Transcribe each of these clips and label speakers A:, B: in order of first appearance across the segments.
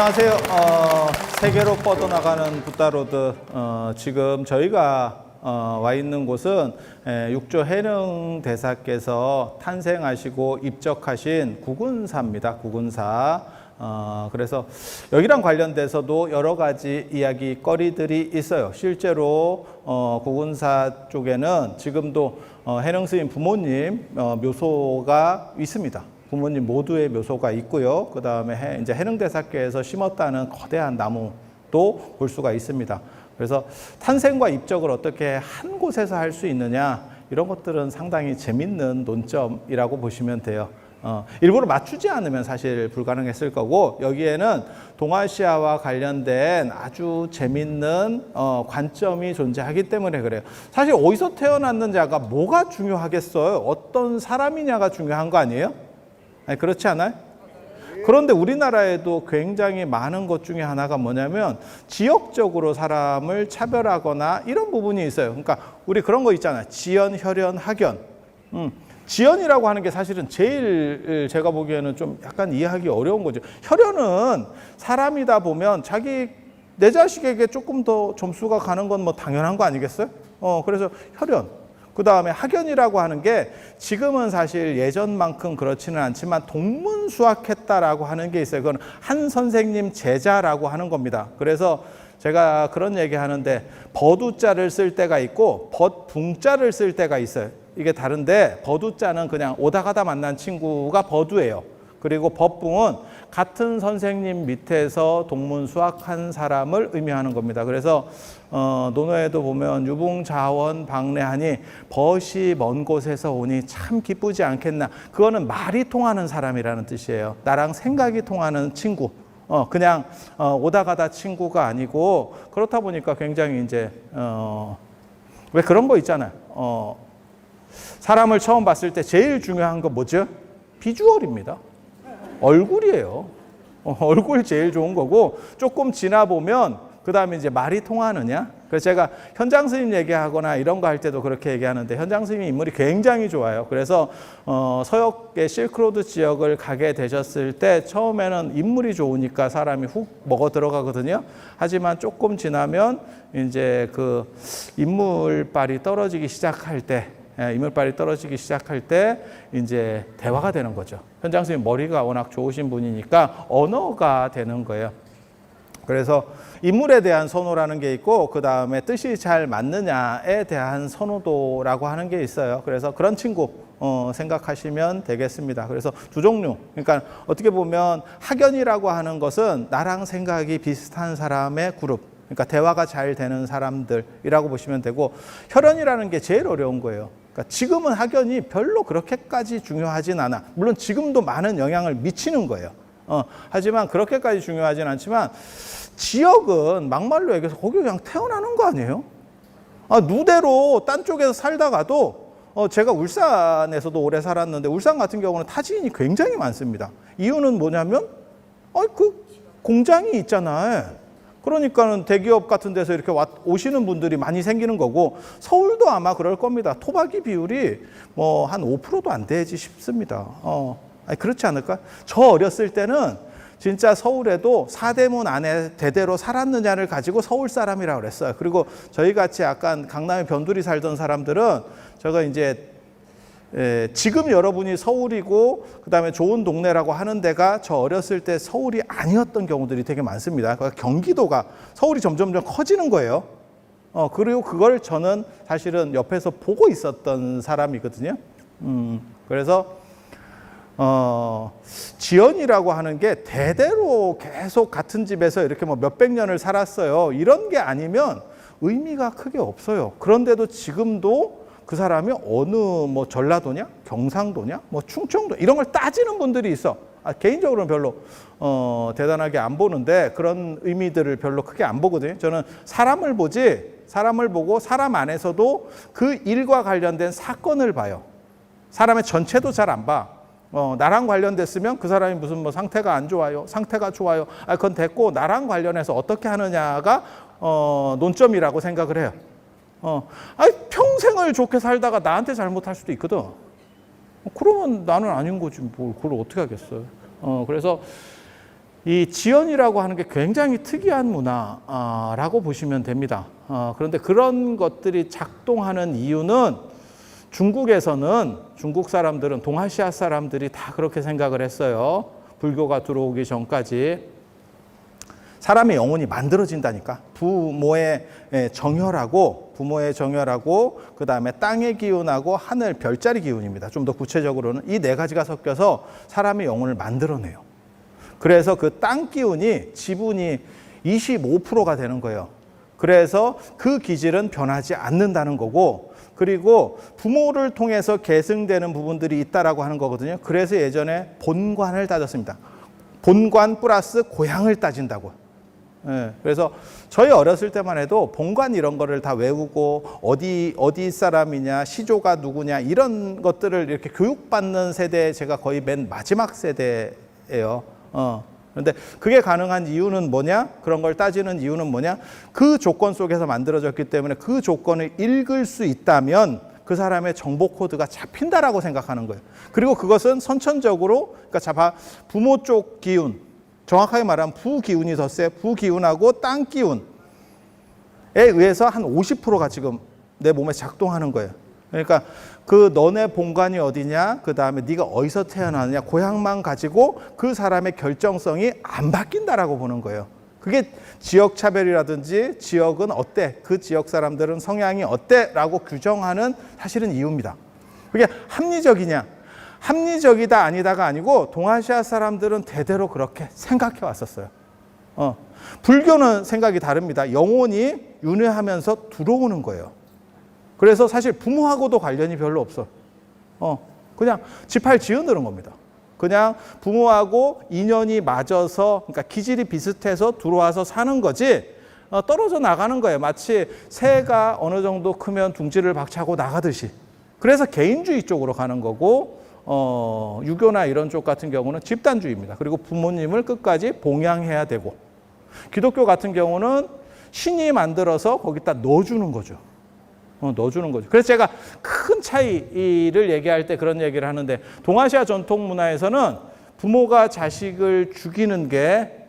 A: 안녕하세요. 세계로 뻗어나가는 붓다로드. 지금 저희가 와 있는 곳은 육조 해능대사께서 탄생하시고 입적하신 구군사입니다. 구군사. 그래서 여기랑 관련돼서도 여러 가지 이야기거리들이 있어요. 실제로 구군사 쪽에는 지금도 해능스님 부모님 묘소가 있습니다. 부모님 모두의 묘소가 있고요. 그 다음에 이제 해능대사께서 심었다는 거대한 나무도 볼 수가 있습니다. 그래서 탄생과 입적을 어떻게 한 곳에서 할 수 있느냐, 이런 것들은 상당히 재밌는 논점이라고 보시면 돼요. 일부러 맞추지 않으면 사실 불가능했을 거고, 여기에는 동아시아와 관련된 아주 재밌는 관점이 존재하기 때문에 그래요. 사실 어디서 태어났느냐가 뭐가 중요하겠어요? 어떤 사람이냐가 중요한 거 아니에요? 아니, 그렇지 않아요? 그런데 우리나라에도 굉장히 많은 것 중에 하나가 뭐냐면 지역적으로 사람을 차별하거나 이런 부분이 있어요. 그러니까 우리 그런 거 있잖아요. 지연, 혈연, 학연. 지연이라고 하는 게 사실은 제일 제가 보기에는 좀 약간 이해하기 어려운 거죠. 혈연은 사람이다 보면 내 자식에게 조금 더 점수가 가는 건 뭐 당연한 거 아니겠어요? 그래서 혈연. 그 다음에 학연이라고 하는 게 지금은 사실 예전만큼 그렇지는 않지만 동문수학했다라고 하는 게 있어요. 그건 한 선생님 제자라고 하는 겁니다. 그래서 제가 그런 얘기 하는데 버두자를 쓸 때가 있고 버붕자를 쓸 때가 있어요. 이게 다른데 버두자는 그냥 오다 가다 만난 친구가 버두예요. 그리고 버붕은 같은 선생님 밑에서 동문수학한 사람을 의미하는 겁니다. 그래서 논어에도 보면 유붕자원 방래하니 벗이 먼 곳에서 오니 참 기쁘지 않겠나. 그거는 말이 통하는 사람이라는 뜻이에요. 나랑 생각이 통하는 친구. 그냥 오다 가다 친구가 아니고, 그렇다 보니까 굉장히 이제 왜 그런 거 있잖아요. 사람을 처음 봤을 때 제일 중요한 건 뭐죠? 비주얼입니다. 얼굴이에요. 얼굴이 제일 좋은 거고, 조금 지나 보면 그 다음에 이제 말이 통하느냐. 그래서 제가 현장 스님 얘기하거나 이런 거 할 때도 그렇게 얘기하는데, 현장 스님 인물이 굉장히 좋아요. 그래서 서역의 실크로드 지역을 가게 되셨을 때 처음에는 인물이 좋으니까 사람이 훅 먹어 들어가거든요. 하지만 조금 지나면 이제 그 인물빨이 떨어지기 시작할 때, 이제 대화가 되는 거죠. 현장 스님 머리가 워낙 좋으신 분이니까 언어가 되는 거예요. 그래서 인물에 대한 선호라는 게 있고, 그 다음에 뜻이 잘 맞느냐에 대한 선호도라고 하는 게 있어요. 그래서 그런 친구 생각하시면 되겠습니다. 그래서 두 종류. 그러니까 어떻게 보면 학연이라고 하는 것은 나랑 생각이 비슷한 사람의 그룹. 그러니까 대화가 잘 되는 사람들이라고 보시면 되고, 혈연이라는 게 제일 어려운 거예요. 그러니까 지금은 학연이 별로 그렇게까지 중요하진 않아. 물론 지금도 많은 영향을 미치는 거예요. 하지만 그렇게까지 중요하진 않지만, 지역은 막말로 얘기해서 거기 그냥 태어나는 거 아니에요? 누대로 딴 쪽에서 살다가도, 제가 울산에서도 오래 살았는데, 울산 같은 경우는 타지인이 굉장히 많습니다. 이유는 뭐냐면, 그 공장이 있잖아요. 그러니까는 대기업 같은 데서 이렇게 오시는 분들이 많이 생기는 거고, 서울도 아마 그럴 겁니다. 토박이 비율이 뭐 한 5%도 안 되지 싶습니다. 그렇지 않을까? 저 어렸을 때는 진짜 서울에도 사대문 안에 대대로 살았느냐를 가지고 서울 사람이라고 그랬어요. 그리고 저희 같이 약간 강남에 변두리 살던 사람들은, 제가 이제 지금 여러분이 서울이고 그다음에 좋은 동네라고 하는 데가 저 어렸을 때 서울이 아니었던 경우들이 되게 많습니다. 그러니까 경기도가, 서울이 점점 커지는 거예요. 그리고 그걸 저는 사실은 옆에서 보고 있었던 사람이거든요. 그래서 지연이라고 하는 게 대대로 계속 같은 집에서 이렇게 뭐 몇백 년을 살았어요. 이런 게 아니면 의미가 크게 없어요. 그런데도 지금도 그 사람이 어느 뭐 전라도냐, 경상도냐, 뭐 충청도 이런 걸 따지는 분들이 있어. 개인적으로는 별로 대단하게 안 보는데, 그런 의미들을 별로 크게 안 보거든요. 저는 사람을 보고 사람 안에서도 그 일과 관련된 사건을 봐요. 사람의 전체도 잘 안 봐. 나랑 관련됐으면 그 사람이 무슨 뭐 상태가 안 좋아요, 상태가 좋아요. 그건 됐고, 나랑 관련해서 어떻게 하느냐가 논점이라고 생각을 해요. 평생을 좋게 살다가 나한테 잘못할 수도 있거든. 그러면 나는 아닌 거지. 뭘 그걸 어떻게 하겠어요. 그래서 이 지연이라고 하는 게 굉장히 특이한 문화라고 보시면 됩니다. 그런데 그런 것들이 작동하는 이유는 중국에서는 중국 사람들은 동아시아 사람들이 다 그렇게 생각을 했어요. 불교가 들어오기 전까지. 사람의 영혼이 만들어진다니까. 부모의 정열하고 그 다음에 땅의 기운하고 하늘 별자리 기운입니다. 좀 더 구체적으로는 이 네 가지가 섞여서 사람의 영혼을 만들어내요. 그래서 그 땅 기운이 지분이 25%가 되는 거예요. 그래서 그 기질은 변하지 않는다는 거고, 그리고 부모를 통해서 계승되는 부분들이 있다라고 하는 거거든요. 그래서 예전에 본관을 따졌습니다. 본관 플러스 고향을 따진다고. 예, 그래서 저희 어렸을 때만 해도 본관 이런 거를 다 외우고 어디 사람이냐, 시조가 누구냐 이런 것들을 이렇게 교육받는 세대, 제가 거의 맨 마지막 세대예요. 그런데 그게 가능한 이유는 뭐냐? 그런 걸 따지는 이유는 뭐냐? 그 조건 속에서 만들어졌기 때문에 그 조건을 읽을 수 있다면 그 사람의 정보 코드가 잡힌다라고 생각하는 거예요. 그리고 그것은 선천적으로, 그러니까 부모 쪽 기운, 정확하게 말하면 부기운이 더 세, 부기운하고 땅 기운에 의해서 한 50%가 지금 내 몸에 작동하는 거예요. 그러니까 그 너네 본관이 어디냐, 그 다음에 네가 어디서 태어나느냐, 고향만 가지고 그 사람의 결정성이 안 바뀐다라고 보는 거예요. 그게 지역 차별이라든지 지역은 어때, 그 지역 사람들은 성향이 어때 라고 규정하는 사실은 이유입니다. 그게 합리적이냐, 합리적이다 아니다가 아니고 동아시아 사람들은 대대로 그렇게 생각해 왔었어요. 불교는 생각이 다릅니다. 영혼이 윤회하면서 들어오는 거예요. 그래서 사실 부모하고도 관련이 별로 없어. 그냥 지팔 지어넣은 겁니다. 그냥 부모하고 인연이 맞아서, 그러니까 기질이 비슷해서 들어와서 사는 거지, 떨어져 나가는 거예요. 마치 새가 어느 정도 크면 둥지를 박차고 나가듯이. 그래서 개인주의 쪽으로 가는 거고, 유교나 이런 쪽 같은 경우는 집단주의입니다. 그리고 부모님을 끝까지 봉양해야 되고, 기독교 같은 경우는 신이 만들어서 거기다 넣어주는 거죠. 넣어주는 거죠. 그래서 제가 큰 차이를 얘기할 때 그런 얘기를 하는데, 동아시아 전통 문화에서는 부모가 자식을 죽이는 게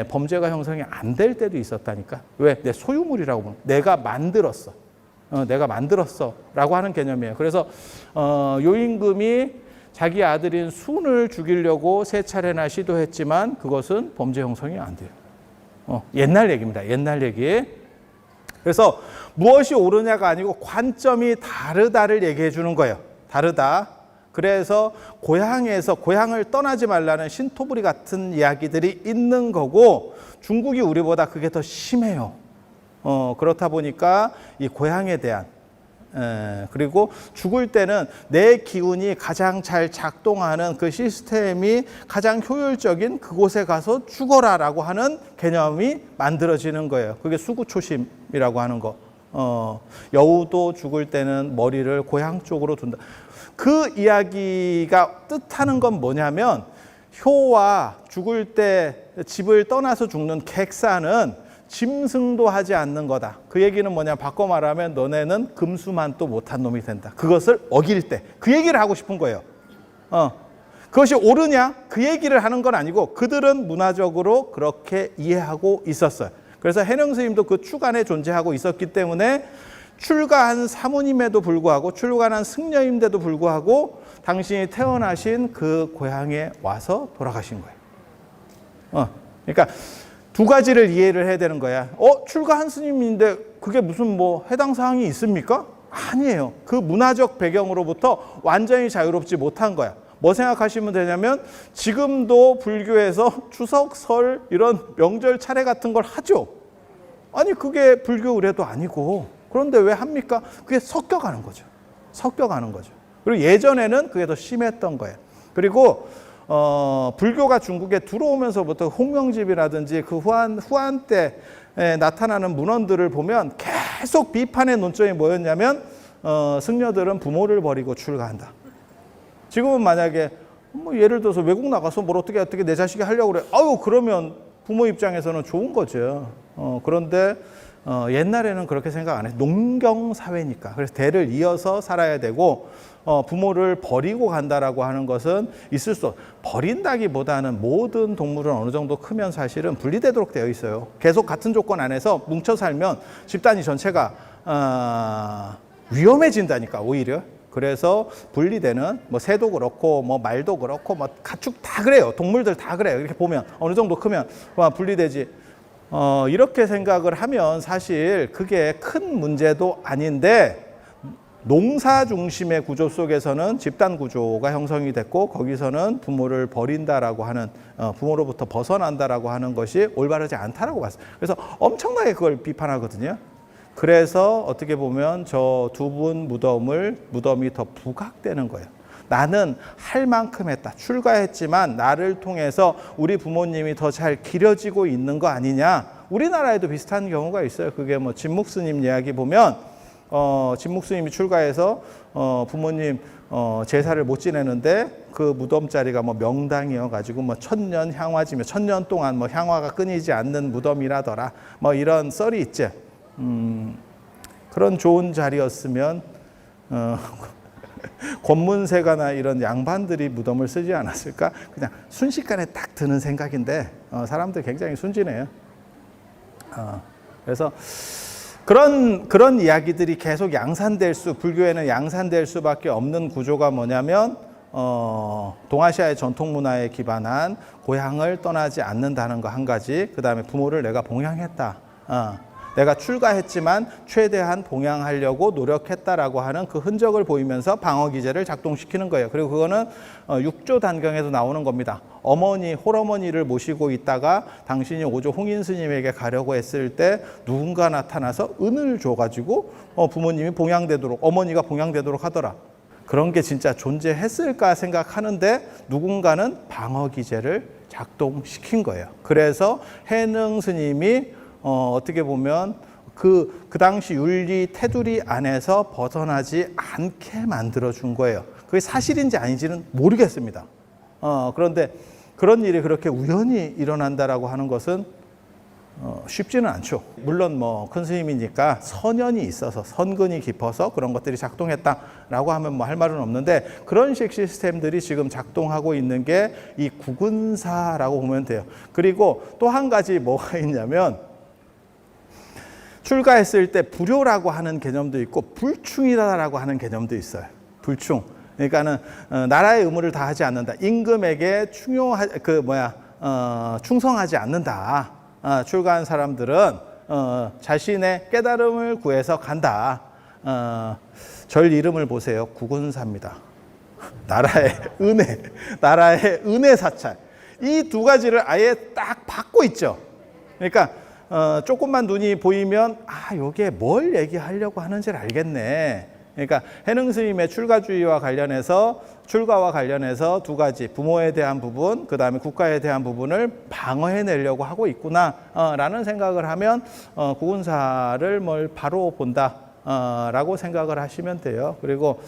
A: 범죄가 형성이 안 될 때도 있었다니까. 왜? 내 소유물이라고 보는, 내가 만들었어. 내가 만들었어 라고 하는 개념이에요. 그래서 요임금이 자기 아들인 순을 죽이려고 3차례나 시도했지만 그것은 범죄 형성이 안 돼요. 옛날 얘기입니다. 옛날 얘기. 그래서 무엇이 옳으냐가 아니고 관점이 다르다를 얘기해 주는 거예요. 다르다. 그래서 고향을 떠나지 말라는 신토부리 같은 이야기들이 있는 거고, 중국이 우리보다 그게 더 심해요. 그렇다 보니까 이 고향에 대한, 그리고 죽을 때는 내 기운이 가장 잘 작동하는 그 시스템이 가장 효율적인 그곳에 가서 죽어라라고 하는 개념이 만들어지는 거예요. 그게 수구초심이라고 하는 거. 여우도 죽을 때는 머리를 고향 쪽으로 둔다. 그 이야기가 뜻하는 건 뭐냐면, 효와 죽을 때 집을 떠나서 죽는 객사는 짐승도 하지 않는 거다. 그 얘기는 뭐냐, 바꿔 말하면 너네는 금수만도 못한 놈이 된다. 그것을 어길 때 그 얘기를 하고 싶은 거예요. 그것이 옳으냐, 그 얘기를 하는 건 아니고 그들은 문화적으로 그렇게 이해하고 있었어요. 그래서 해능 스님도 그 축안에 존재하고 있었기 때문에 출가한 사모님에도 불구하고, 출가한 승려임에도 불구하고 당신이 태어나신 그 고향에 와서 돌아가신 거예요. 그러니까 두 가지를 이해를 해야 되는 거야. 출가한 스님인데 그게 무슨 해당 사항이 있습니까? 아니에요. 그 문화적 배경으로부터 완전히 자유롭지 못한 거야. 뭐 생각하시면 되냐면, 지금도 불교에서 추석, 설 이런 명절 차례 같은 걸 하죠. 아니 그게 불교 의례도 아니고, 그런데 왜 합니까? 그게 섞여가는 거죠. 섞여가는 거죠. 그리고 예전에는 그게 더 심했던 거예요. 그리고 불교가 중국에 들어오면서부터 홍명집이라든지 그 후한 때 나타나는 문헌들을 보면 계속 비판의 논점이 뭐였냐면, 승려들은 부모를 버리고 출가한다. 지금은 만약에 예를 들어서 외국 나가서 뭘 어떻게 내 자식이 하려고 그래. 그러면 부모 입장에서는 좋은 거죠. 그런데 옛날에는 그렇게 생각 안 해요. 농경 사회니까. 그래서 대를 이어서 살아야 되고, 부모를 버리고 간다라고 하는 것은 있을 수 버린다기보다는 모든 동물은 어느 정도 크면 사실은 분리되도록 되어 있어요. 계속 같은 조건 안에서 뭉쳐 살면 집단이 전체가 위험해진다니까 오히려. 그래서 분리되는 뭐 새도 그렇고 뭐 말도 그렇고 뭐 가축 다 그래요. 동물들 다 그래요. 이렇게 보면 어느 정도 크면 분리되지. 이렇게 생각을 하면 사실 그게 큰 문제도 아닌데 농사 중심의 구조 속에서는 집단 구조가 형성이 됐고 거기서는 부모를 버린다라고 하는 부모로부터 벗어난다라고 하는 것이 올바르지 않다라고 봤어요. 그래서 엄청나게 그걸 비판하거든요. 그래서 어떻게 보면 저 두 분 무덤이 더 부각되는 거예요. 나는 할 만큼 했다. 출가했지만 나를 통해서 우리 부모님이 더 잘 기려지고 있는 거 아니냐. 우리나라에도 비슷한 경우가 있어요. 그게 뭐 진묵스님 이야기 보면 진묵스님이 출가해서 부모님 제사를 못 지내는데 그 무덤 자리가 뭐 명당이어 가지고 뭐 천년 향화지며 천년 동안 뭐 향화가 끊이지 않는 무덤이라더라. 뭐 이런 썰이 있죠. 그런 좋은 자리였으면 권문세가나 이런 양반들이 무덤을 쓰지 않았을까? 그냥 순식간에 딱 드는 생각인데 사람들 굉장히 순진해요. 그래서 그런 이야기들이 계속 불교에는 양산될 수밖에 없는 구조가 뭐냐면 동아시아의 전통 문화에 기반한 고향을 떠나지 않는다는 거 한 가지. 그 다음에 부모를 내가 봉양했다. 내가 출가했지만 최대한 봉양하려고 노력했다라고 하는 그 흔적을 보이면서 방어 기제를 작동시키는 거예요. 그리고 그거는 6조 단경에도 나오는 겁니다. 홀어머니를 모시고 있다가 당신이 5조 홍인 스님에게 가려고 했을 때 누군가 나타나서 은을 줘가지고 부모님이 봉양되도록, 어머니가 봉양되도록 하더라. 그런 게 진짜 존재했을까 생각하는데 누군가는 방어 기제를 작동시킨 거예요. 그래서 해능 스님이 어떻게 보면 그 당시 윤리 테두리 안에서 벗어나지 않게 만들어준 거예요. 그게 사실인지 아닌지는 모르겠습니다. 그런데 그런 일이 그렇게 우연히 일어난다라고 하는 것은 쉽지는 않죠. 물론 뭐 큰 스님이니까 선연이 있어서 선근이 깊어서 그런 것들이 작동했다라고 하면 뭐 할 말은 없는데 그런 식 시스템들이 지금 작동하고 있는 게 이 구근사라고 보면 돼요. 그리고 또 한 가지 뭐가 있냐면 출가했을 때 불효라고 하는 개념도 있고 불충이다라고 하는 개념도 있어요. 불충. 그러니까는 나라의 의무를 다하지 않는다. 임금에게 충성하지 않는다. 출가한 사람들은 자신의 깨달음을 구해서 간다. 절 이름을 보세요. 구근사입니다. 나라의 은혜 사찰. 이 두 가지를 아예 딱 받고 있죠. 그러니까 조금만 눈이 보이면 요게 뭘 얘기하려고 하는지를 알겠네. 그러니까 해능 스님의 출가주의와 관련해서 출가와 관련해서 두 가지 부모에 대한 부분, 그 다음에 국가에 대한 부분을 방어해내려고 하고 있구나라는 생각을 하면 구근사를 뭘 바로 본다라고 생각을 하시면 돼요. 그리고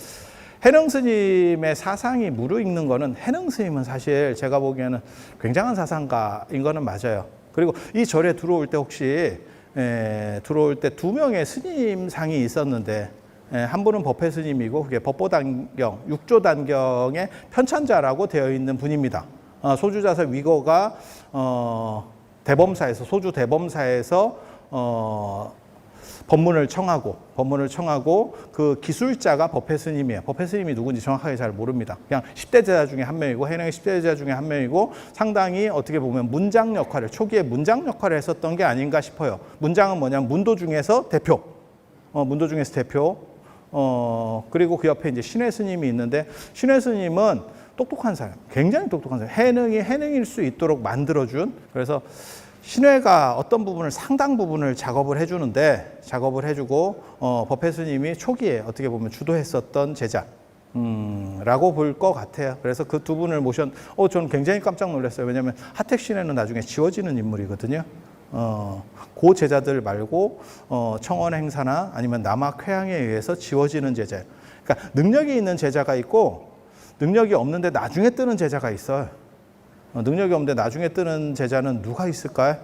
A: 해능 스님의 사상이 무르익는 거는 해능 스님은 사실 제가 보기에는 굉장한 사상가인 거는 맞아요. 그리고 이 절에 들어올 때 혹시 들어올 때 두 명의 스님상이 있었는데 한 분은 법회 스님이고 그게 법보단경, 6조 단경의 편찬자라고 되어 있는 분입니다. 소주자서 위거가 대범사에서 소주 대범사에서 법문을 청하고 그 기술자가 법회 스님이에요. 법회 스님이 누군지 정확하게 잘 모릅니다. 그냥 10대 제자 중에 한 명이고 해능의 10대 제자 중에 한 명이고 상당히 어떻게 보면 문장 역할을 초기에 문장 역할을 했었던 게 아닌가 싶어요. 문장은 뭐냐면 문도 중에서 대표. 그리고 그 옆에 이제 신해 스님이 있는데 신해 스님은 똑똑한 사람, 굉장히 똑똑한 사람. 해능이 해능일 수 있도록 만들어준. 그래서 신회가 어떤 부분을 상당 부분을 작업을 해주고 법회 스님이 초기에 어떻게 보면 주도했었던 제자라고 볼 것 같아요. 그래서 그 두 분을 저는 굉장히 깜짝 놀랐어요. 왜냐하면 하택 신회는 나중에 지워지는 인물이거든요. 그 제자들 말고 청원 행사나 아니면 남학 회양에 의해서 지워지는 제자예요. 그러니까 능력이 있는 제자가 있고 능력이 없는데 나중에 뜨는 제자가 있어요. 능력이 없는데 나중에 뜨는 제자는 누가 있을까요?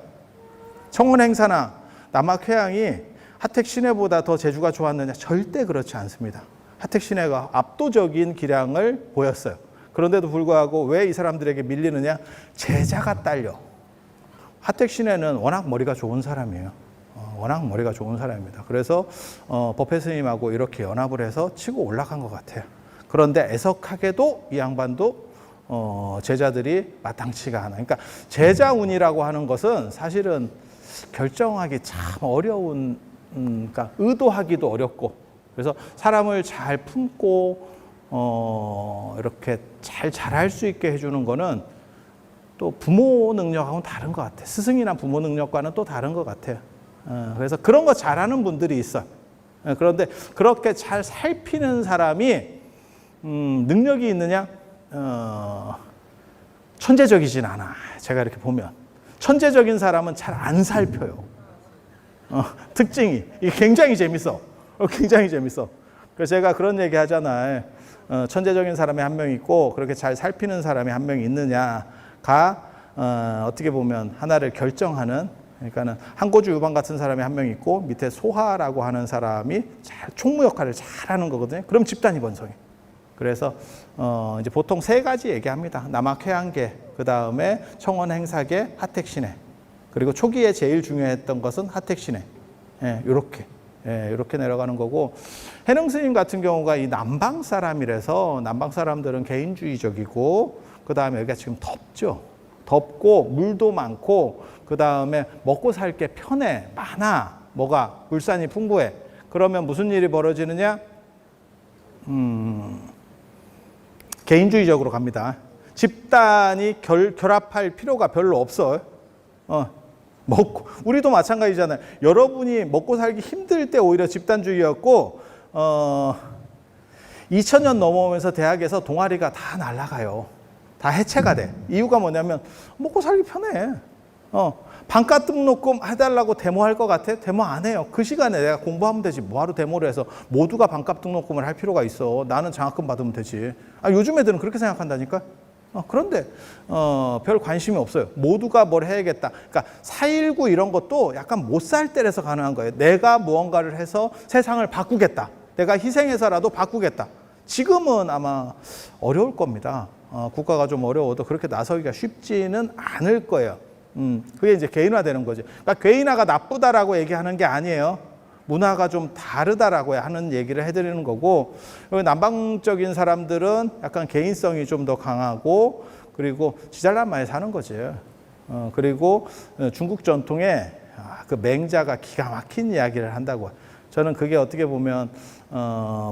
A: 청원 행사나 남학 회양이 하택 신회보다 더 제주가 좋았느냐? 절대 그렇지 않습니다. 하택신해가 압도적인 기량을 보였어요. 그런데도 불구하고 왜 이 사람들에게 밀리느냐? 제자가 딸려. 하택신해는 워낙 머리가 좋은 사람이에요. 워낙 머리가 좋은 사람입니다. 그래서 법회 스님하고 이렇게 연합을 해서 치고 올라간 것 같아요. 그런데 애석하게도 이 양반도 제자들이 마땅치가 않아. 그러니까 제자운이라고 하는 것은 사실은 결정하기 참 어려운, 그러니까 의도하기도 어렵고, 그래서 사람을 잘 품고 이렇게 잘 자랄 수 있게 해주는 거는 또 부모 능력하고는 다른 것 같아요. 스승이나 부모 능력과는 또 다른 것 같아요. 그래서 그런 거 잘하는 분들이 있어요. 그런데 그렇게 잘 살피는 사람이 능력이 있느냐? 천재적이진 않아. 제가 이렇게 보면 천재적인 사람은 잘 안 살펴요. 특징이 이게 굉장히 재밌어. 굉장히 재밌어. 그래서 제가 그런 얘기 하잖아요. 천재적인 사람이 한 명 있고 그렇게 잘 살피는 사람이 한 명 있느냐가 어떻게 보면 하나를 결정하는, 그러니까는 한고주 유방 같은 사람이 한 명 있고 밑에 소하라고 하는 사람이 잘 총무 역할을 잘하는 거거든요. 그럼 집단이 번성해. 그래서 이제 보통 세 가지 얘기합니다. 남학회양계, 그 다음에 청원행사계, 하택신해. 그리고 초기에 제일 중요했던 것은 하택신해. 이렇게 내려가는 거고, 해능 스님 같은 경우가 이 남방 사람이라서 남방 사람들은 개인주의적이고, 그 다음에 여기가 지금 덥죠. 덥고 물도 많고, 그 다음에 먹고 살 게 편해, 많아. 뭐가? 물산이 풍부해. 그러면 무슨 일이 벌어지느냐? 개인주의적으로 갑니다. 집단이 결합할 필요가 별로 없어요. 먹고, 우리도 마찬가지잖아요. 여러분이 먹고 살기 힘들 때 오히려 집단주의였고, 2000년 넘어오면서 대학에서 동아리가 다 날아가요. 다 해체가 돼. 이유가 뭐냐면 먹고 살기 편해. 반값 등록금 해달라고 데모할 것 같아? 데모 안 해요. 그 시간에 내가 공부하면 되지. 뭐하러 데모를 해서 모두가 반값 등록금을 할 필요가 있어. 나는 장학금 받으면 되지. 요즘 애들은 그렇게 생각한다니까. 그런데 별 관심이 없어요. 모두가 뭘 해야겠다. 그러니까 4.19 이런 것도 약간 못 살 때라서 가능한 거예요. 내가 무언가를 해서 세상을 바꾸겠다. 내가 희생해서라도 바꾸겠다. 지금은 아마 어려울 겁니다. 국가가 좀 어려워도 그렇게 나서기가 쉽지는 않을 거예요. 그게 이제 개인화되는 거죠. 그러니까 개인화가 나쁘다라고 얘기하는 게 아니에요. 문화가 좀 다르다라고 하는 얘기를 해드리는 거고, 남방적인 사람들은 약간 개인성이 좀 더 강하고, 그리고 지잘난 많이 사는 거지. 그리고 중국 전통에 그 맹자가 기가 막힌 이야기를 한다고. 저는 그게 어떻게 보면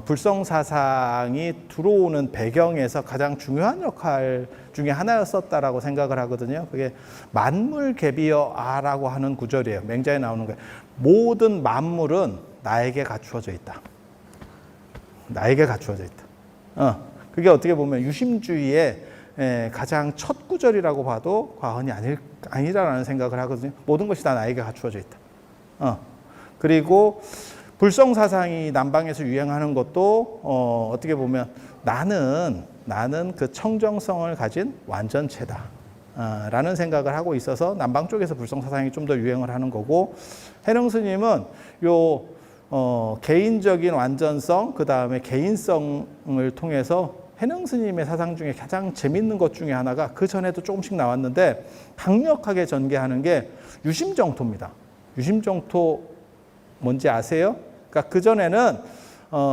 A: 불성사상이 들어오는 배경에서 가장 중요한 역할 중에 하나였었다라고 생각을 하거든요. 그게 만물개비여아라고 하는 구절이에요. 맹자에 나오는 거예요. 모든 만물은 나에게 갖추어져 있다. 나에게 갖추어져 있다. 그게 어떻게 보면 유심주의의 가장 첫 구절이라고 봐도 과언이 아니라는 생각을 하거든요. 모든 것이 다 나에게 갖추어져 있다. 그리고 불성사상이 남방에서 유행하는 것도 어떻게 보면 나는 그 청정성을 가진 완전체다 라는 생각을 하고 있어서 남방 쪽에서 불성사상이 좀 더 유행을 하는 거고, 해능 스님은 개인적인 완전성, 그 다음에 개인성을 통해서 해능 스님의 사상 중에 가장 재밌는 것 중에 하나가, 그 전에도 조금씩 나왔는데 강력하게 전개하는 게 유심정토입니다. 유심정토 뭔지 아세요? 그러니까 그전에는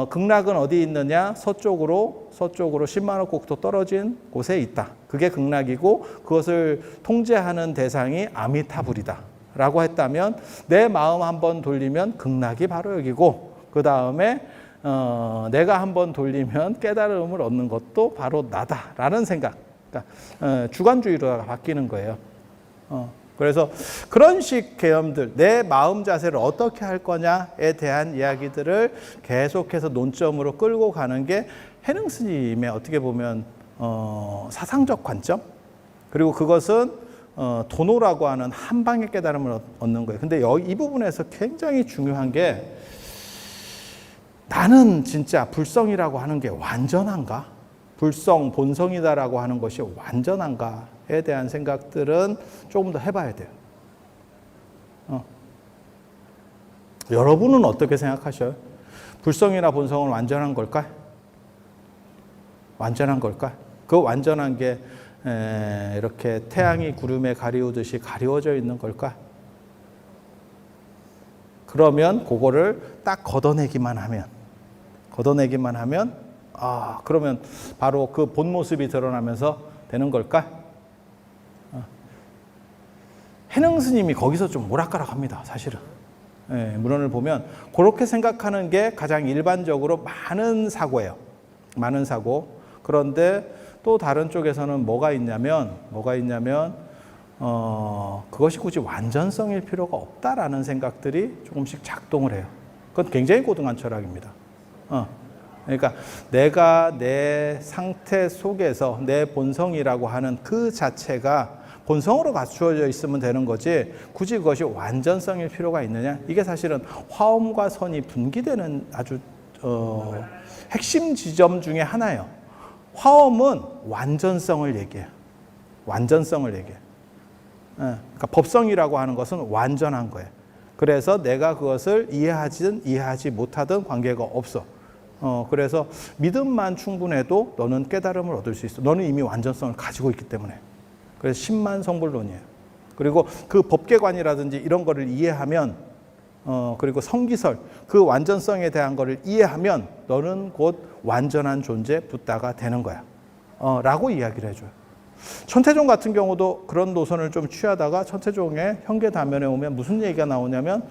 A: 극락은 어디 있느냐? 서쪽으로 10만원 국토 떨어진 곳에 있다. 그게 극락이고 그것을 통제하는 대상이 아미타불이다 라고 했다면, 내 마음 한번 돌리면 극락이 바로 여기고, 그 다음에 내가 한번 돌리면 깨달음을 얻는 것도 바로 나다라는 생각. 그러니까 주관주의로 바뀌는 거예요. 그래서 그런 식 개념들, 내 마음 자세를 어떻게 할 거냐에 대한 이야기들을 계속해서 논점으로 끌고 가는 게 해능 스님의 어떻게 보면 사상적 관점, 그리고 그것은 도노라고 하는 한 방의 깨달음을 얻는 거예요. 근데 이 부분에서 굉장히 중요한 게, 나는 진짜 불성이라고 하는 게 완전한가? 불성, 본성이다라고 하는 것이 완전한가에 대한 생각들은 조금 더 해봐야 돼요. 여러분은 어떻게 생각하셔요? 불성이나 본성은 완전한 걸까? 완전한 걸까? 그 완전한 게 이렇게 태양이 구름에 가리우듯이 가리워져 있는 걸까? 그러면 그거를 딱 걷어내기만 하면 그러면 바로 그 본 모습이 드러나면서 되는 걸까? 해능 스님이 거기서 좀 오락가락합니다, 사실은. 문헌을 보면 그렇게 생각하는 게 가장 일반적으로 많은 사고예요. 많은 사고. 그런데 또 다른 쪽에서는 뭐가 있냐면 그것이 굳이 완전성일 필요가 없다라는 생각들이 조금씩 작동을 해요. 그건 굉장히 고등한 철학입니다. 그러니까 내가 내 상태 속에서 내 본성이라고 하는 그 자체가 본성으로 갖추어져 있으면 되는 거지 굳이 그것이 완전성일 필요가 있느냐? 이게 사실은 화엄과 선이 분기되는 아주 핵심 지점 중에 하나예요. 화엄은 완전성을 얘기해요. 완전성을 얘기해요. 그러니까 법성이라고 하는 것은 완전한 거예요. 그래서 내가 그것을 이해하든 이해하지 못하든 관계가 없어. 그래서 믿음만 충분해도 너는 깨달음을 얻을 수 있어. 너는 이미 완전성을 가지고 있기 때문에. 그래서 신만성불론이에요. 그리고 그 법계관이라든지 이런 거를 이해하면 그리고 성기설, 그 완전성에 대한 거를 이해하면 너는 곧 완전한 존재, 붓다가 되는 거야. 라고 이야기를 해줘요. 천태종 같은 경우도 그런 노선을 좀 취하다가 천태종의 현계다면에 오면 무슨 얘기가 나오냐면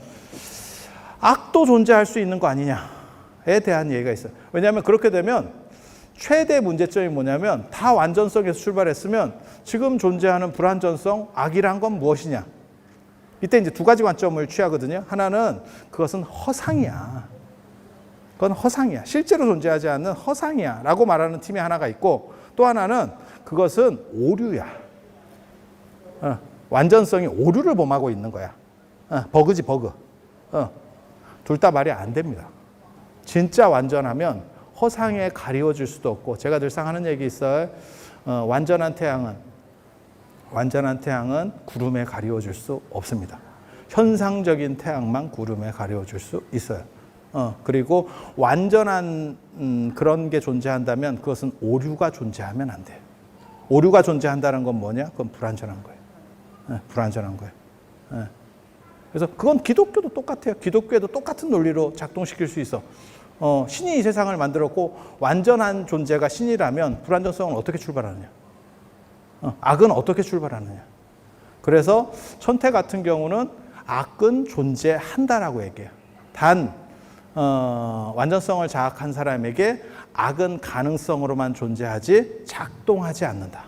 A: 악도 존재할 수 있는 거 아니냐에 대한 얘기가 있어요. 왜냐하면 그렇게 되면 최대 문제점이 뭐냐면 다 완전성에서 출발했으면 지금 존재하는 불완전성, 악이란 건 무엇이냐. 이때 이제 두 가지 관점을 취하거든요. 하나는 그것은 허상이야. 그건 허상이야. 실제로 존재하지 않는 허상이야. 라고 말하는 팀이 하나가 있고 또 하나는 그것은 오류야. 완전성이 오류를 범하고 있는 거야. 버그지, 버그. 둘 다 말이 안 됩니다. 진짜 완전하면 허상에 가리워질 수도 없고 제가 늘상 하는 얘기 있어요. 완전한 태양은 구름에 가리워질 수 없습니다. 현상적인 태양만 구름에 가리워질 수 있어요. 그리고 완전한 그런 게 존재한다면 그것은 오류가 존재하면 안 돼요. 오류가 존재한다는 건 뭐냐? 그건 불완전한 거예요. 불완전한 거예요. 그래서 그건 기독교도 똑같아요. 기독교에도 똑같은 논리로 작동시킬 수 있어. 신이 이 세상을 만들었고 완전한 존재가 신이라면 불완전성은 어떻게 출발하느냐? 악은 어떻게 출발하느냐? 그래서 천태 같은 경우는 악은 존재한다라고 얘기해요. 단 완전성을 자학한 사람에게 악은 가능성으로만 존재하지 작동하지 않는다.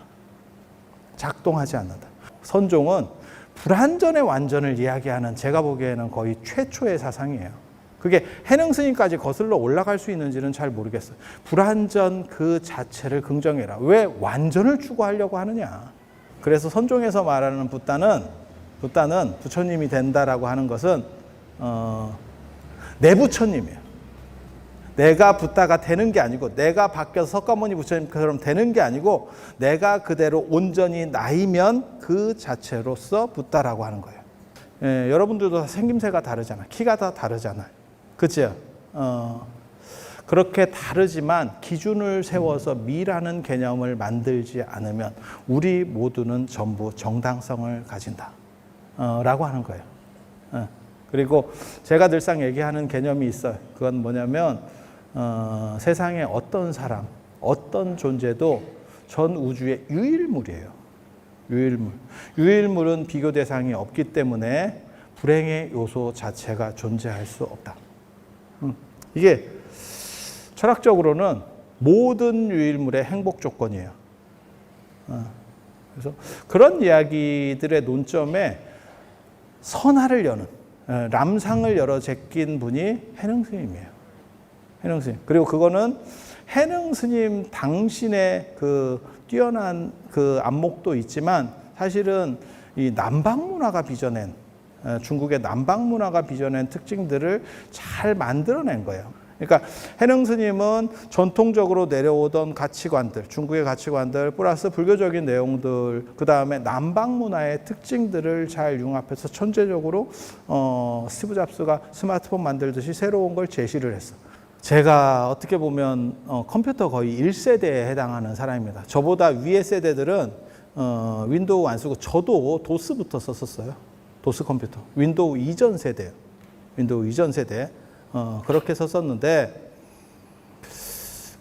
A: 작동하지 않는다. 선종은 불완전의 완전을 이야기하는 제가 보기에는 거의 최초의 사상이에요. 그게 해능 스님까지 거슬러 올라갈 수 있는지는 잘 모르겠어요. 불완전 그 자체를 긍정해라. 왜 완전을 추구하려고 하느냐. 그래서 선종에서 말하는 붓다는 부처님이 된다라고 하는 것은 내 부처님이에요. 내가 붓다가 되는 게 아니고 내가 바뀌어서 석가모니 부처님처럼 되는 게 아니고 내가 그대로 온전히 나이면 그 자체로서 붓다라고 하는 거예요. 여러분들도 다 생김새가 다르잖아. 키가 다 다르잖아요. 그렇죠? 그렇게 다르지만 기준을 세워서 미라는 개념을 만들지 않으면 우리 모두는 전부 정당성을 가진다. 라고 하는 거예요. 그리고 제가 늘상 얘기하는 개념이 있어요. 그건 뭐냐면 세상에 어떤 사람, 어떤 존재도 전 우주의 유일물이에요. 유일물. 유일물은 비교 대상이 없기 때문에 불행의 요소 자체가 존재할 수 없다. 이게 철학적으로는 모든 유일물의 행복 조건이에요. 그래서 그런 이야기들의 논점에 선화를 여는 람상을 열어 제낀 분이 해능 스님이에요. 해능 스님. 그리고 그거는 해능 스님 당신의 그 뛰어난 그 안목도 있지만 사실은 이 남방 문화가 빚어낸 중국의 남방 문화가 빚어낸 특징들을 잘 만들어낸 거예요. 그러니까 해능 스님은 전통적으로 내려오던 가치관들, 중국의 가치관들 플러스 불교적인 내용들, 그 다음에 남방 문화의 특징들을 잘 융합해서 천재적으로 스티브 잡스가 스마트폰 만들듯이 새로운 걸 제시를 했어. 제가 어떻게 보면 컴퓨터 거의 1세대에 해당하는 사람입니다. 저보다 위의 세대들은 윈도우 안 쓰고 저도 도스부터 썼었어요. 도스 컴퓨터. 윈도우 이전 세대예요. 윈도우 이전 세대. 그렇게 썼었는데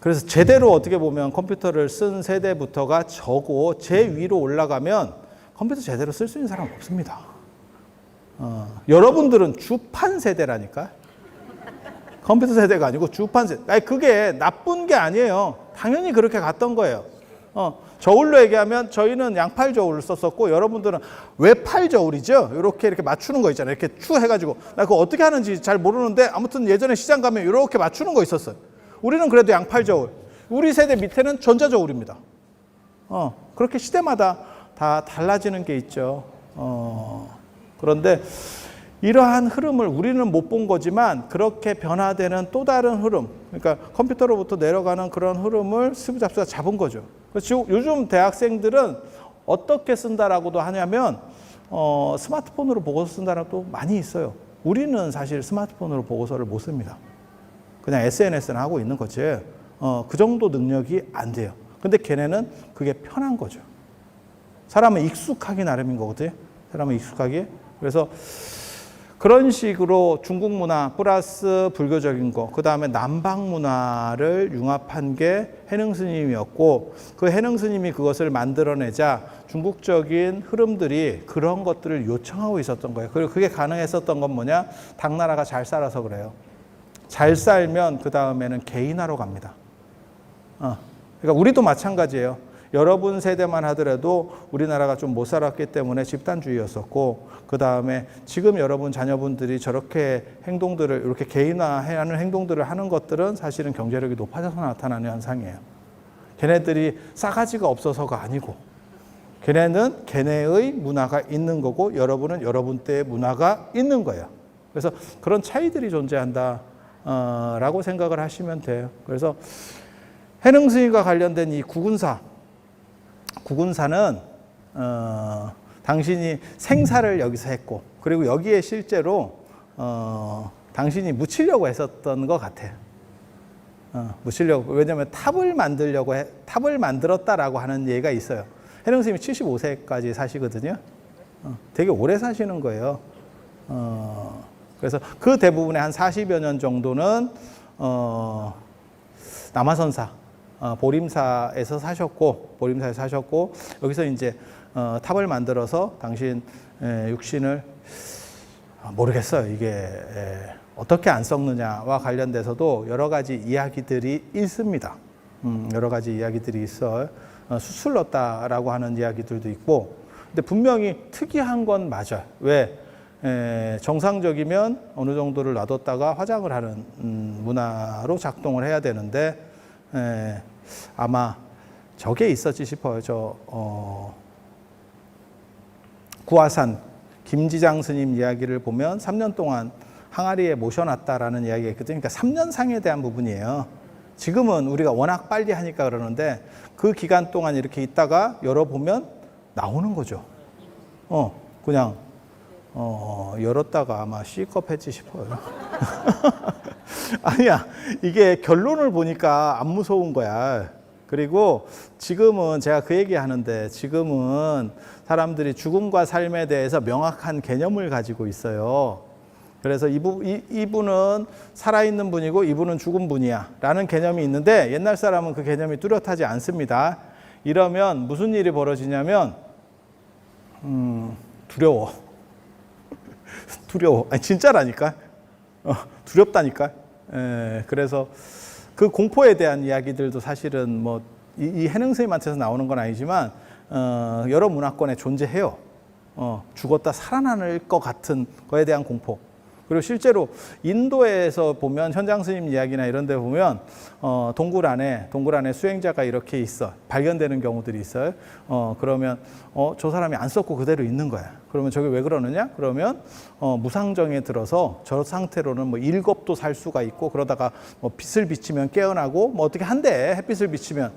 A: 그래서 제대로 어떻게 보면 컴퓨터를 쓴 세대부터가 저고 제 위로 올라가면 컴퓨터 제대로 쓸 수 있는 사람 없습니다. 여러분들은 주판 세대라니까. 컴퓨터 세대가 아니고 주판 세대. 아니, 그게 나쁜 게 아니에요. 당연히 그렇게 갔던 거예요. 저울로 얘기하면 저희는 양팔 저울을 썼었고 여러분들은 외팔 저울이죠. 이렇게 맞추는 거 있잖아요. 이렇게 추 해가지고. 나 그거 어떻게 하는지 잘 모르는데 아무튼 예전에 시장 가면 이렇게 맞추는 거 있었어요. 우리는 그래도 양팔 저울. 우리 세대 밑에는 전자 저울입니다. 그렇게 시대마다 다 달라지는 게 있죠. 그런데 이러한 흐름을 우리는 못 본 거지만 그렇게 변화되는 또 다른 흐름, 그러니까 컴퓨터로부터 내려가는 그런 흐름을 스티브 잡스가 잡은 거죠. 그래서 요즘 대학생들은 어떻게 쓴다라고도 하냐면 스마트폰으로 보고서 쓴다라고 또 많이 있어요. 우리는 사실 스마트폰으로 보고서를 못 씁니다. 그냥 SNS는 하고 있는 거지. 그 정도 능력이 안 돼요. 근데 걔네는 그게 편한 거죠. 사람은 익숙하기 나름인 거거든요. 사람은 익숙하기. 그래서 그런 식으로 중국 문화 플러스 불교적인 거, 그 다음에 남방 문화를 융합한 게 해능 스님이었고, 그 해능 스님이 그것을 만들어내자 중국적인 흐름들이 그런 것들을 요청하고 있었던 거예요. 그리고 그게 가능했었던 건 뭐냐? 당나라가 잘 살아서 그래요. 잘 살면 그 다음에는 개인화로 갑니다. 그러니까 우리도 마찬가지예요. 여러분 세대만 하더라도 우리나라가 좀 못 살았기 때문에 집단주의였었고, 그 다음에 지금 여러분 자녀분들이 저렇게 행동들을 이렇게 개인화하는 행동들을 하는 것들은 사실은 경제력이 높아져서 나타나는 현상이에요. 걔네들이 싸가지가 없어서가 아니고 걔네는 걔네의 문화가 있는 거고 여러분은 여러분 때의 문화가 있는 거예요. 그래서 그런 차이들이 존재한다 라고 생각을 하시면 돼요. 그래서 해능 스님과 관련된 이 구군사는 당신이 생사를 여기서 했고, 그리고 여기에 실제로 당신이 묻히려고 했었던 것 같아요. 묻히려고. 왜냐하면 탑을 만들었다라고 하는 예가 있어요. 해능 스님이 75세까지 사시거든요. 되게 오래 사시는 거예요. 그래서 그 대부분의 한 40여 년 정도는 남아선사, 보림사에서 사셨고, 여기서 이제 탑을 만들어서 당신 육신을 모르겠어요. 이게 어떻게 안 썩느냐와 관련돼서도 여러 가지 이야기들이 있습니다. 여러 가지 이야기들이 있어요. 수술렀다라고 하는 이야기들도 있고, 근데 분명히 특이한 건 맞아요. 왜? 정상적이면 어느 정도를 놔뒀다가 화장을 하는 문화로 작동을 해야 되는데 아마 저게 있었지 싶어요. 구화산 김지장 스님 이야기를 보면 3년 동안 항아리에 모셔놨다라는 이야기가 있거든요. 그러니까 3년상에 대한 부분이에요. 지금은 우리가 워낙 빨리 하니까 그러는데 그 기간 동안 이렇게 있다가 열어보면 나오는 거죠. 그냥 열었다가 아마 C컵 했지 싶어요. 아니야, 이게 결론을 보니까 안 무서운 거야. 그리고 지금은 제가 그 얘기 하는데 지금은 사람들이 죽음과 삶에 대해서 명확한 개념을 가지고 있어요. 그래서 이분은 살아있는 분이고 이분은 죽은 분이야 라는 개념이 있는데 옛날 사람은 그 개념이 뚜렷하지 않습니다. 이러면 무슨 일이 벌어지냐면 두려워. 두려워. 아니, 진짜라니까. 두렵다니까. 그래서 그 공포에 대한 이야기들도 사실은 뭐 이 해능 스님한테서 나오는 건 아니지만 여러 문화권에 존재해요. 죽었다 살아날 것 같은 거에 대한 공포. 그리고 실제로 인도에서 보면 현장 스님 이야기나 이런 데 보면 동굴 안에 수행자가 이렇게 있어 발견되는 경우들이 있어요. 그러면 저 사람이 안 썩고 그대로 있는 거야. 그러면 저게 왜 그러느냐? 그러면 무상정에 들어서 저 상태로는 뭐 7도 살 수가 있고 그러다가 뭐 빛을 비치면 깨어나고 뭐 어떻게 한대 햇빛을 비치면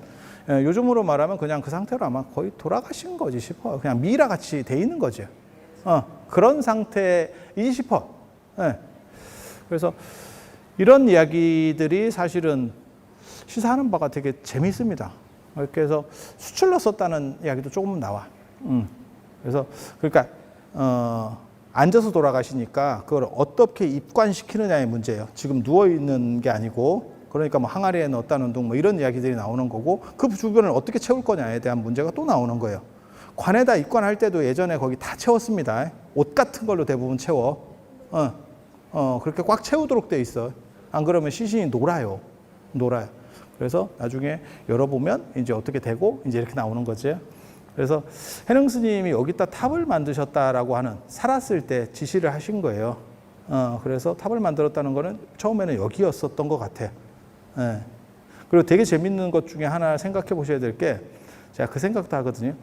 A: 요즘으로 말하면 그냥 그 상태로 아마 거의 돌아가신 거지 싶어요. 그냥 미라같이 돼 있는 거죠. 그런 상태이지 싶어. 네. 그래서 이런 이야기들이 사실은 시사하는 바가 되게 재미있습니다. 그래서 수출로 썼다는 이야기도 조금 나와. 그래서 그러니까 앉아서 돌아가시니까 그걸 어떻게 입관시키느냐의 문제예요. 지금 누워 있는 게 아니고, 그러니까 뭐 항아리에 넣었다는 둥 뭐 이런 이야기들이 나오는 거고, 그 주변을 어떻게 채울 거냐에 대한 문제가 또 나오는 거예요. 관에다 입관할 때도 예전에 거기 다 채웠습니다. 옷 같은 걸로 대부분 채워. 그렇게 꽉 채우도록 돼 있어. 안 그러면 시신이 놀아요. 그래서 나중에 열어보면 이제 어떻게 되고 이제 이렇게 나오는 거지. 그래서 해능 스님이 여기다 탑을 만드셨다라고 하는, 살았을 때 지시를 하신 거예요. 그래서 탑을 만들었다는 거는 처음에는 여기였었던 것 같아. 예. 그리고 되게 재밌는 것 중에 하나 생각해 보셔야 될 게, 제가 그 생각도 하거든요.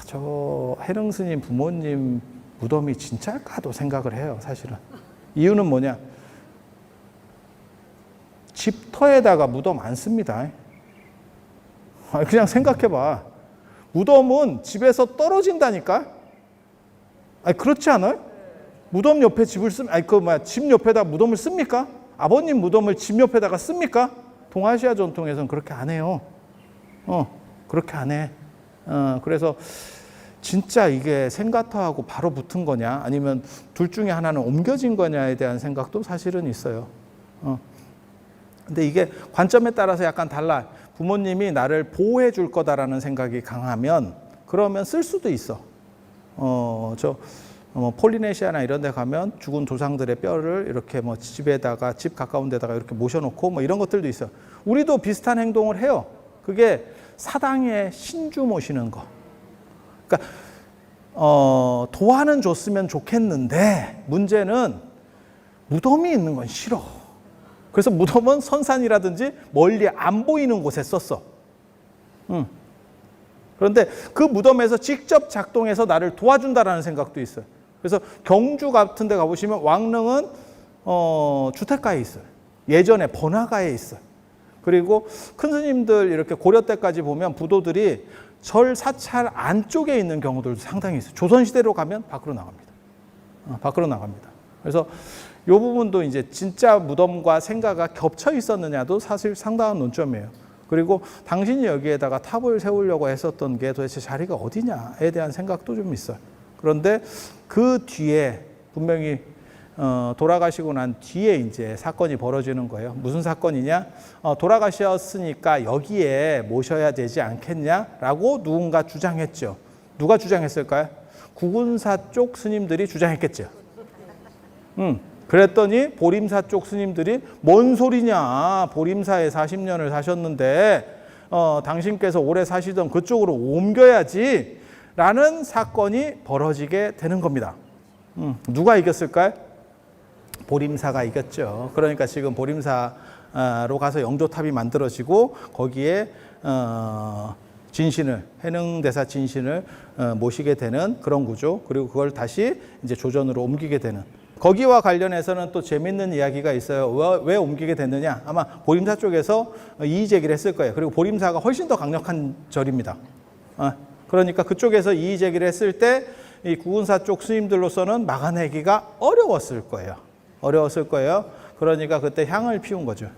A: 저 해능 스님 부모님 무덤이 진짜일까도 생각을 해요, 사실은. 이유는 뭐냐? 집터에다가 무덤 안 씁니다. 그냥 생각해 봐. 무덤은 집에서 떨어진다니까? 아니, 그렇지 않아요? 무덤 옆에 집을 집 옆에다 무덤을 씁니까? 아버님 무덤을 집 옆에다가 씁니까? 동아시아 전통에서는 그렇게 안 해요. 그렇게 안 해. 그래서 진짜 이게 생가터하고 바로 붙은 거냐, 아니면 둘 중에 하나는 옮겨진 거냐에 대한 생각도 사실은 있어요. 근데 이게 관점에 따라서 약간 달라. 부모님이 나를 보호해 줄 거다라는 생각이 강하면 그러면 쓸 수도 있어. 폴리네시아나 이런 데 가면 죽은 조상들의 뼈를 이렇게 뭐 집에다가, 집 가까운 데다가 이렇게 모셔놓고 뭐 이런 것들도 있어. 우리도 비슷한 행동을 해요. 그게 사당에 신주 모시는 거. 그러니까 도화는 줬으면 좋겠는데 문제는 무덤이 있는 건 싫어. 그래서 무덤은 선산이라든지 멀리 안 보이는 곳에 썼어. 그런데 그 무덤에서 직접 작동해서 나를 도와준다라는 생각도 있어요. 그래서 경주 같은 데 가보시면 왕릉은 주택가에 있어요. 예전에 번화가에 있어요. 그리고 큰 스님들 이렇게 고려 때까지 보면 부도들이 절 사찰 안쪽에 있는 경우들도 상당히 있어요. 조선시대로 가면 밖으로 나갑니다. 밖으로 나갑니다. 그래서 이 부분도 이제 진짜 무덤과 생가가 겹쳐 있었느냐도 사실 상당한 논점이에요. 그리고 당신이 여기에다가 탑을 세우려고 했었던 게 도대체 자리가 어디냐에 대한 생각도 좀 있어요. 그런데 그 뒤에 분명히 돌아가시고 난 뒤에 이제 사건이 벌어지는 거예요. 무슨 사건이냐? 돌아가셨으니까 여기에 모셔야 되지 않겠냐라고 누군가 주장했죠. 누가 주장했을까요? 구군사 쪽 스님들이 주장했겠죠. 그랬더니 보림사 쪽 스님들이 뭔 소리냐, 보림사에 40년을 사셨는데 당신께서 오래 사시던 그쪽으로 옮겨야지 라는 사건이 벌어지게 되는 겁니다. 누가 이겼을까요? 보림사가 이겼죠. 그러니까 지금 보림사로 가서 영조탑이 만들어지고 거기에 진신을, 해능대사 진신을 모시게 되는 그런 구조, 그리고 그걸 다시 이제 조전으로 옮기게 되는, 거기와 관련해서는 또 재밌는 이야기가 있어요. 왜 옮기게 됐느냐? 아마 보림사 쪽에서 이의 제기를 했을 거예요. 그리고 보림사가 훨씬 더 강력한 절입니다. 그러니까 그쪽에서 이의 제기를 했을 때 이 구군사 쪽 스님들로서는 막아내기가 어려웠을 거예요. 그러니까 그때 향을 피운 거죠.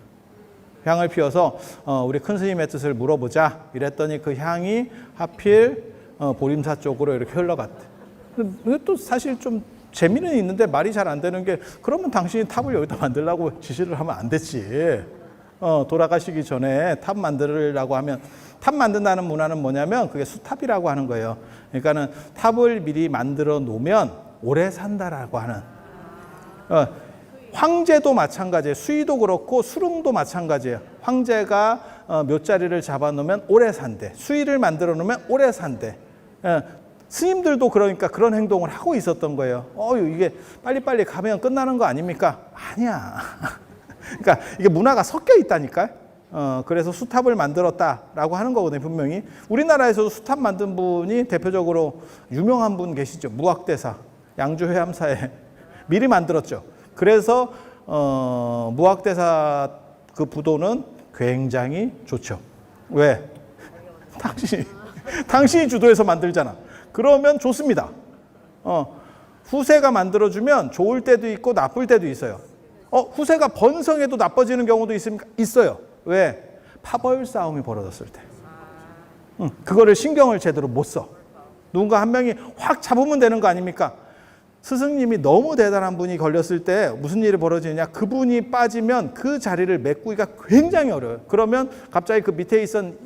A: 향을 피워서 우리 큰 스님의 뜻을 물어보자 이랬더니 그 향이 하필 보림사 쪽으로 이렇게 흘러갔대. 근데 또 사실 좀 재미는 있는데 말이 잘 안 되는 게, 그러면 당신이 탑을 여기다 만들라고 지시를 하면 안 됐지. 돌아가시기 전에 탑 만들라고 하면, 탑 만든다는 문화는 뭐냐면 그게 수탑이라고 하는 거예요. 그러니까는 탑을 미리 만들어 놓으면 오래 산다라고 하는. 황제도 마찬가지예요. 수의도 그렇고 수릉도 마찬가지예요. 황제가 묘자리를 잡아 놓으면 오래 산대. 수의를 만들어 놓으면 오래 산대. 스님들도 그러니까 그런 행동을 하고 있었던 거예요. 이게 빨리빨리 가면 끝나는 거 아닙니까? 아니야. 그러니까 이게 문화가 섞여 있다니까요. 그래서 수탑을 만들었다라고 하는 거거든요, 분명히. 우리나라에서도 수탑 만든 분이 대표적으로 유명한 분 계시죠. 무학대사, 양주 회암사에 미리 만들었죠. 그래서 무학대사 그 부도는 굉장히 좋죠. 왜? 당신이 주도해서 만들잖아. 그러면 좋습니다. 후세가 만들어주면 좋을 때도 있고 나쁠 때도 있어요. 후세가 번성해도 나빠지는 경우도 있어요. 왜? 파벌 싸움이 벌어졌을 때. 그거를 신경을 제대로 못 써. 누군가 한 명이 확 잡으면 되는 거 아닙니까? 스승님이 너무 대단한 분이 걸렸을 때 무슨 일이 벌어지느냐? 그분이 빠지면 그 자리를 메꾸기가 굉장히 어려워요. 그러면 갑자기 그 밑에 있던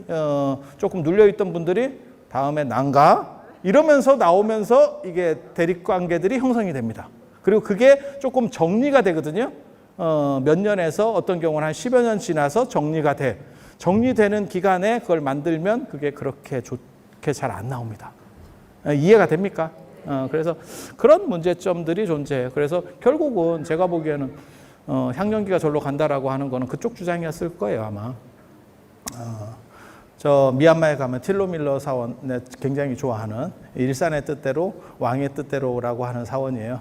A: 조금 눌려있던 분들이 다음에 난가? 이러면서 나오면서 이게 대립관계들이 형성이 됩니다. 그리고 그게 조금 정리가 되거든요. 몇 년에서 어떤 경우는 한 10여 년 지나서 정리가 돼. 정리되는 기간에 그걸 만들면 그게 그렇게 좋게 잘 안 나옵니다. 이해가 됩니까? 그래서 그런 문제점들이 존재해요. 그래서 결국은 제가 보기에는 향년기가 절로 간다라고 하는 거는 그쪽 주장이었을 거예요, 아마. 저 미얀마에 가면 틸로밀러 사원, 굉장히 좋아하는 일산의 뜻대로 왕의 뜻대로라고 하는 사원이에요.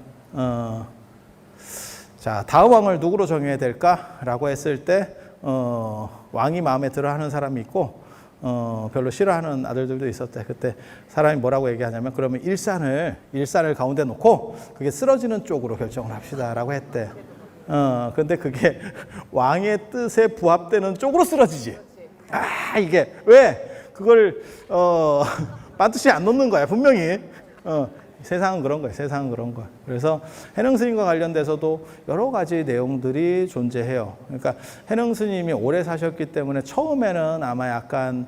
A: 자, 다음 왕을 누구로 정해야 될까라고 했을 때 왕이 마음에 들어하는 사람이 있고 별로 싫어하는 아들들도 있었대. 그때 사람이 뭐라고 얘기하냐면 그러면 일산을 가운데 놓고 그게 쓰러지는 쪽으로 결정을 합시다라고 했대. 근데 그게 왕의 뜻에 부합되는 쪽으로 쓰러지지. 이게 왜 그걸 반드시 안 놓는 거야 분명히. 세상은 그런 거예요. 세상은 그런 거예요. 그래서 해능 스님과 관련돼서도 여러 가지 내용들이 존재해요. 그러니까 해능 스님이 오래 사셨기 때문에 처음에는 아마 약간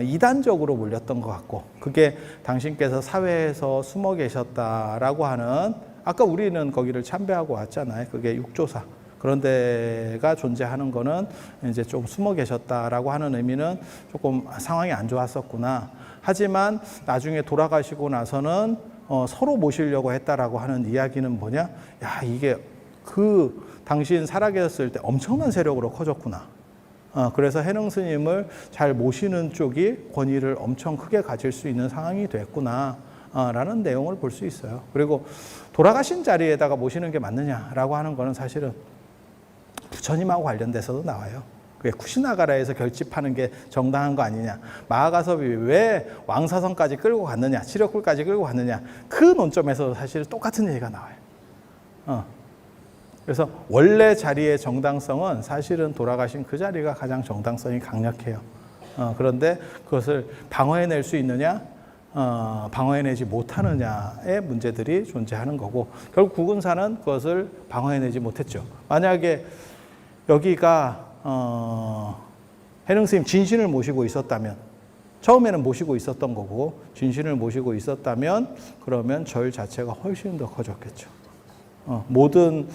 A: 이단적으로 몰렸던 것 같고, 그게 당신께서 사회에서 숨어 계셨다라고 하는, 아까 우리는 거기를 참배하고 왔잖아요. 그게 육조사. 그런 데가 존재하는 거는 이제 좀 숨어 계셨다라고 하는 의미는 조금 상황이 안 좋았었구나. 하지만 나중에 돌아가시고 나서는 서로 모시려고 했다라고 하는 이야기는 뭐냐? 야, 이게 그 당신 살아계셨을 때 엄청난 세력으로 커졌구나. 그래서 해능 스님을 잘 모시는 쪽이 권위를 엄청 크게 가질 수 있는 상황이 됐구나. 라는 내용을 볼 수 있어요. 그리고 돌아가신 자리에다가 모시는 게 맞느냐라고 하는 거는 사실은 부처님하고 관련돼서도 나와요. 그게 쿠시나가라에서 결집하는 게 정당한 거 아니냐. 마하가섭이 왜 왕사선까지 끌고 갔느냐, 칠흑굴까지 끌고 갔느냐. 그 논점에서 사실 똑같은 얘기가 나와요. 그래서 원래 자리의 정당성은 사실은 돌아가신 그 자리가 가장 정당성이 강력해요. 그런데 그것을 방어해낼 수 있느냐, 방어해내지 못하느냐의 문제들이 존재하는 거고, 결국 구근사는 그것을 방어해내지 못했죠. 만약에 여기가 해능 스님 진신을 모시고 있었다면, 처음에는 모시고 있었던 거고 진신을 모시고 있었다면 그러면 절 자체가 훨씬 더 커졌겠죠. 모든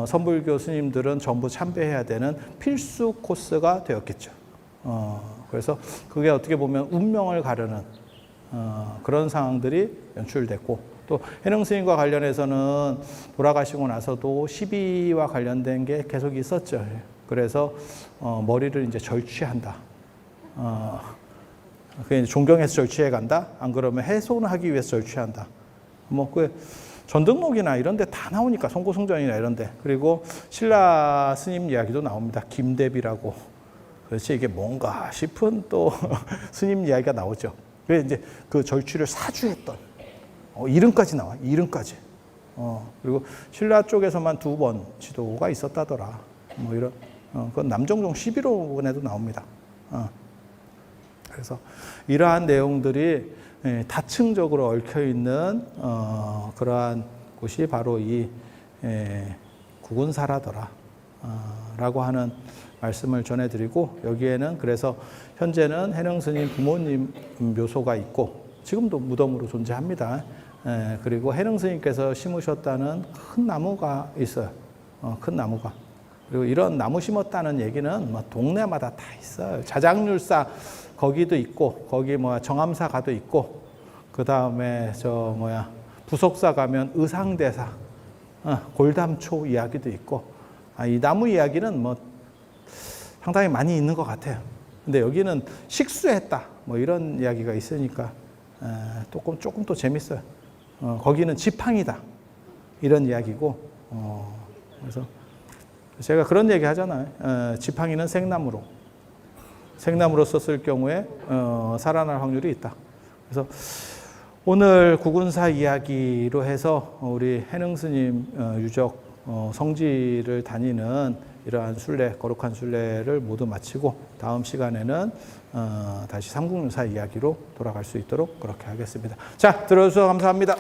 A: 선불교 스님들은 전부 참배해야 되는 필수 코스가 되었겠죠. 그래서 그게 어떻게 보면 운명을 가르는 그런 상황들이 연출됐고, 또 해능 스님과 관련해서는 돌아가시고 나서도 시비와 관련된 게 계속 있었죠. 그래서 머리를 이제 절취한다. 그게 존경해서 절취해 간다. 안 그러면 훼손하기 위해서 절취한다. 뭐 그 전등록이나 이런 데 다 나오니까, 송고승전이나 이런 데. 그리고 신라 스님 이야기도 나옵니다. 김대비라고. 그렇지, 이게 뭔가 싶은 또 스님 이야기가 나오죠. 그래서 이제 그 절취를 사주했던 이름까지 나와. 이름까지. 그리고 신라 쪽에서만 2번 지도가 있었다더라. 뭐 이런. 그건 남정종 11호분에도 나옵니다. 그래서 이러한 내용들이 다층적으로 얽혀 있는 그러한 곳이 바로 이 구군사라더라 라고 하는 말씀을 전해드리고, 여기에는 그래서 현재는 해능 스님 부모님 묘소가 있고 지금도 무덤으로 존재합니다. 그리고 해능 스님께서 심으셨다는 큰 나무가 있어요. 큰 나무가. 그리고 이런 나무 심었다는 얘기는 뭐 동네마다 다 있어요. 자장률사 거기도 있고, 거기 정암사 가도 있고, 그 다음에 부속사 가면 의상대사, 골담초 이야기도 있고, 이 나무 이야기는 뭐 상당히 많이 있는 것 같아요. 근데 여기는 식수했다, 뭐 이런 이야기가 있으니까 조금 또 재밌어요. 거기는 지팡이다, 이런 이야기고, 그래서 제가 그런 얘기 하잖아요. 지팡이는 생나무로 썼을 경우에 살아날 확률이 있다. 그래서 오늘 구군사 이야기로 해서 우리 해능 스님 유적 성지를 다니는 이러한 순례, 거룩한 순례를 모두 마치고 다음 시간에는 다시 삼국유사 이야기로 돌아갈 수 있도록 그렇게 하겠습니다. 자, 들어주셔서 감사합니다.